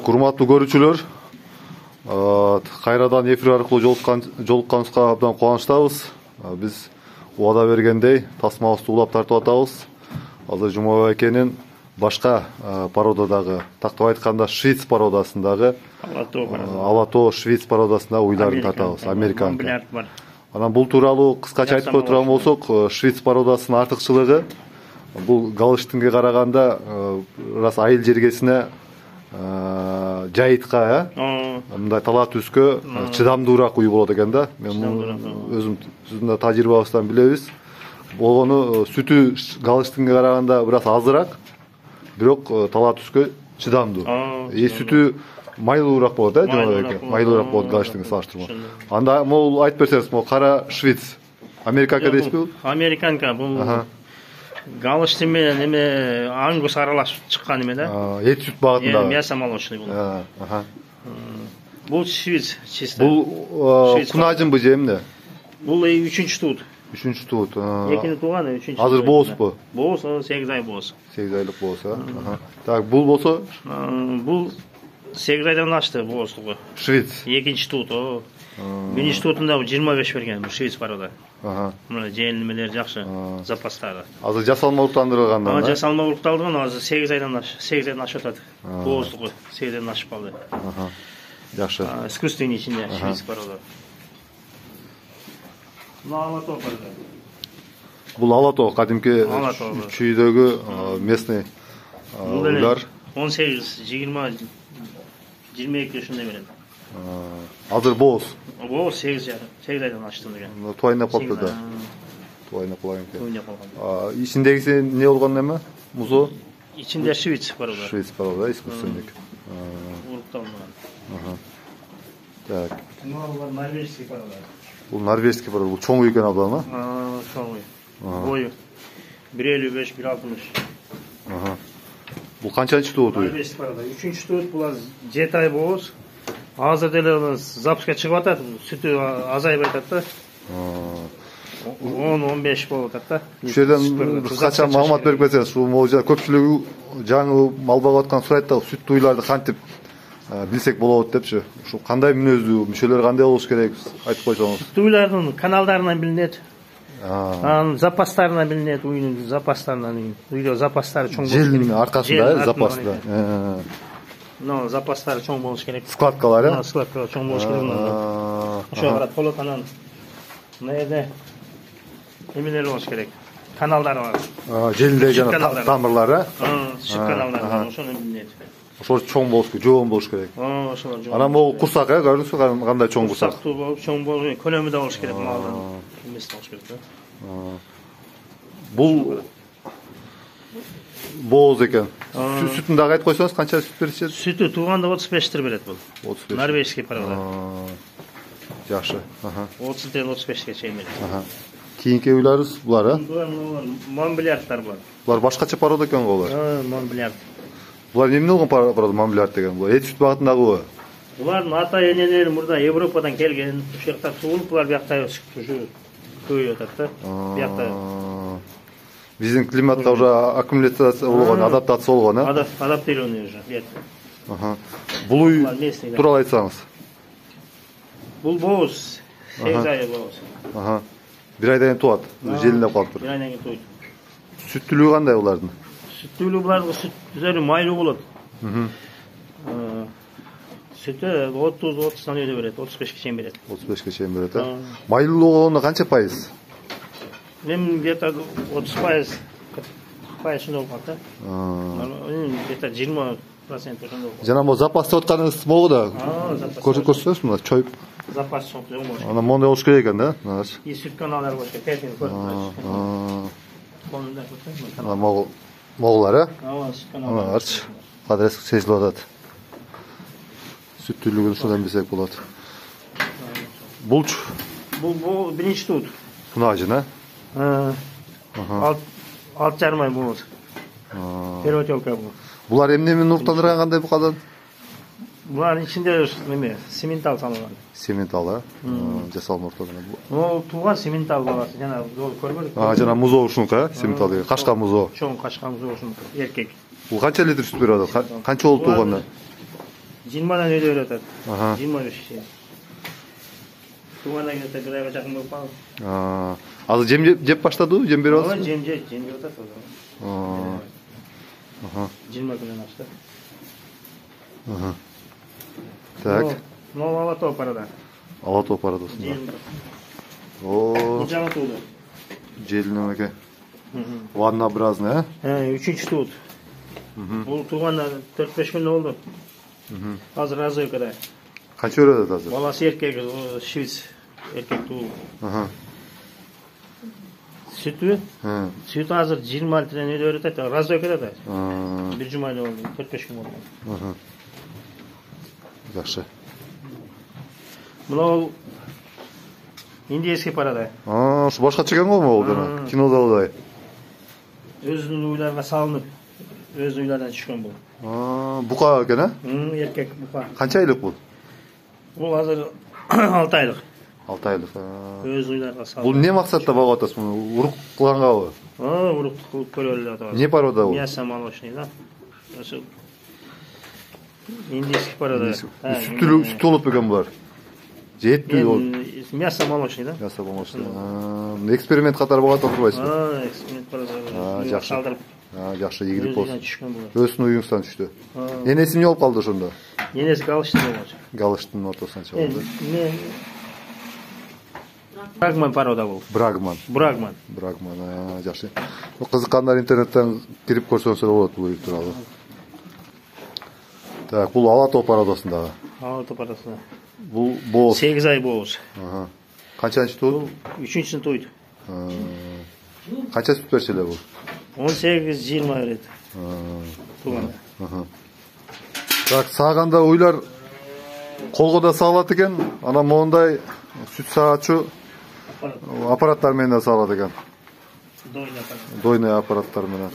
Урматтуу көрүүчүлөр, кайрадан эфир аркылуу жолукканыбызга абдан кубанычтабыз. Биз убада бергендей тасмабызды улап тартып атабыз. Азыр Жумабек экенин башка породадагы, тактап айтканда швейц породасындагы Алатоо швейц породасындагы уйларын тартабыз. Американка. Анан бул тууралуу кыскача айтып кое турган болсок, швейц породасынын артыкчылыгы бул галштинге караганда раз айыл жергесине жайытка, мындай тала түскө чыдамдуураак уй болот экен да. Мен өзүм сиздин тажрыйбаңыздан билебиз. Болгону сүтү галштинге караганда бир аз азыраак, бирок тала түскө чыдамдуу. Сүтү майлуураак болот, Жомабек, майлуураак болот галштинге салыштырмалуу. Анда могул айтып берсеңиз, могу кара швейц, американка дейсизби? Американка бул галштин менен эме ангус аралашып чыккан эме да. Эт сүт багытында. Мясо молочный бул. Бул швейц чисто. Бул кунажынбы же эмне? Бул 3-чү туут. 3-чү туут. Экини тууган, 3-чү. Азыр боозбу? Бооз, 8 ай бооз. 8 айлык бооз, Так, бул болсо? Бул 8 айдан ашты бооздугу. Швейц. Экинчи туут. Биринчи туутунда 25 берген, швейц порода. Мына жеңилмелер жакшы, запастары. Азыр жасалма уруктандырылган. Жасалма урукталган, азыр 8 айдан ашып атат. Бооздугу 8 айдан ашып калды. Жакшы. Искусственный ичинде швейц порода. Алатоо порода. Бул Алатоо кадимки чүйдөгү местный уйлар. 18, 20, 22 ушундай берет. Азыр бооз. Бооз 8 айдан аштым деген. Туайнап калды да. Туайнап калган экен. Ичиндегиси эмне болгон эме? Музо? Ичинде швейц порода. Швейц порода, искусственник. Урукталган. Так. Бул норвежский порода. Бул норвежский порода, бул чоң экен абдан, Чоң. Бою 1.55, 1.60. Бул канчанчы туут? Норвежский порода. 3-чү туут, бул 7 ай бооз. Азыр деле запуска чыгып атат, сүтү азайып атат да. 10-15 болуп атат да. Ушул жерден кыскача маалымат берип кетсеңиз, ушул могу көпчүлүгү жаңы мал багып аткан сурайт да, сүт уйларды кантип билсек болот депчи. Ушул кандай мүнөздүү, мүчөлөр кандай болуш керек айтып койсоңуз. Сүт уйлардын каналдарынан билинет. Анын запастарынан билинет, уйдун запастарынан. Уйдо запастары чоң болуш керек. Желдин аркасында запаста. Но запастары чоң болуш керек. Складкалары? Складкалар чоң болуш керек. Ошо барат колот анан. Мына жерде эмелер болуш керек. Каналдар бар. Желдей жана тамырлары. Сүт каналдары, ошону билинет. Ошо чоң болуш керек, жоон болуш керек. Ошолор жоон. Анан могу курсак, көрдүңүзбү кандай чоң курсак? Курсактуу болуп, чоң болуп, көлөмү да болуш керек малдын. Эмеси болуш керек да. Бул бооз экен. Сүтүн дагы айтып койсоңуз, канча сүт беришет? Сүтү тууганда 35 литр берет бул. 35. Норвежский порода. Жакшы. 30-тен 35ке чейин берет. Кийинки уйларыбыз булар, Булар монбилярдтар булар. Булар башкача порода экен го булар. Монбилярд. Булар эмне болгон порода монбилярд деген? Бул эт сүт багытындагыбы? Булардын ата-энелери мурда Европадан келген, ушул жакта туулуп, булар биякта ушу көбөйүп атат да. Биякта Биздин климатка уже аккумуляция болгон, адаптация болгон, адаптированный уже. Бул уй тууралуу айтсаңыз. Бул бооз, 8 ай бооз. Бир айдан кийин туат, желиндеп калып тур. Бир айдан кийин туйт. Сүттүүлүгү кандай булардын? Сүттүүлүгү булардын сүтү майлуу болот. Сүтү 30-30 өйдө берет, 35ке чейин берет. 35ке чейин берет, майлуулугу канча пайыз? Мен где-то 30%, шундай болуп калат да. Где-то 20% ошондой болуп. Жана могу запас деп атканыңыз могу да. Көрсөтөсүз мына чоюп. Запас чоң болуш. Анан моундай болуш керек экен да. И сүт каналдары болуш керек. Могулар, сүт каналдарчы. Адрес сезилип атат. Сүттүүлүгүн ушудан билсек болот. Булчу. Бул биринчи туут. Кунажын, 6,5 ай болот. Первотелка бул. Булар эмне менен уруктандырган кандай букадан? Булардын ичинде неме, сементал салынган. Сементал, жасалма уруктандырган. Ол тууган сементал болот. Жана көрбөдүк. Жана музоо ушунука, сементал деген кашка музоо. Чоң кашка музоо ушунука, эркек. Бул канча литр сүт берет? Канча болуп тууганда? 20'dan öde öğretadi. Aha. 25 kishi. Tug'andan kelsa bir oyga jaqin bo'lib qoldi. Азыр жеп баштады, жем берип атасызбы? Jem o'tadi hozir. Aha. 20 kundan oshdi. Aha. Так. Ну, Алатау парада. Алатау парадасында. Жел. О, Нече тууды? желдің эке. Ваннообразный, Üçüncü tuğut. Бұл туғанда 4-5 күн oldu. Hazır razıyokada. Қанша өреді азыр? Баласы еркек, швец еркек туыл. Aha. Sütü hazır 20 litreden öyle öğretedi. Razıyokada da. Aa, Bir cumayla oldu. 4-5 gün oldu. aha. Жақсы. Бұл индийский парада. Шу башқа чыган ғой ол жана кинодағыдай. Өзінің үйлерге салынып, өз үйлерден шыққан бұл. Бұқа екен, Еркек бұқа. Қанша айлық бұл? Бұл hazır 6 айлық. 6 айлық. Өз үйлерге салынып. Бұл не мақсатта баға атасыз мұны? Ұрық қылғанға ғой? Ұрық қылып көрелі атады. Не порода бұл? Мясо молочный, да? Индийский парада. Сүт толып екен бұлар. Жетті ол. Мясо молочный, да? Мясо молочный. Эксперимент қатар баға тұрбайсыз? Эксперимент парада. Жақсы. Шалдырып. Жақсы, егіліп болсын. Түшкен бұлар. Өсін ұйыңыстан түшті. Енесі не болып қалды сонда? Енесі Галыштың болмашы. Галыштың ортасынан шығады. Брагман парада бұл. Брагман. Брагман. Жақсы. Қызыққандар интернеттен кіріп көрсеңіздер болады бұл үй туралы. Так, бұл Алатау парадасындағы. Алатау парадасында. Бұл боз. 8 ай боз. Қаншаншы туды? 3-ші тойды. Қанша сүт берселер бұл? 18-20 береді. Туғанда. Так, сағанда ойлар қолға да сағылады екен. Ана моңдай сүт сағатшы аппараттармен де сағылады екен. Дойный аппараттармен.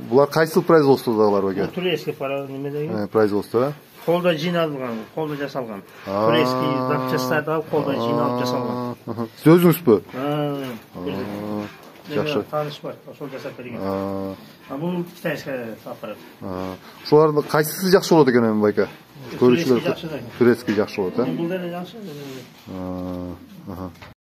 Бұлар қайсыл производстводағылар өке? Турецкий парада немедегі? Производство, Қолда жиналған, қолда жасалған. Турецкий запчастарды алып, қолда жиналып жасалған. Сіз өзіңіз бі? Жақсы. Таныс бар, сол жасап берген. Бұл китайский аппарат. Шолардың қайсысы жақсы болады екен, байка? Турецкий жақсы. Турецкий жақсы болады, Бұл да жақсы.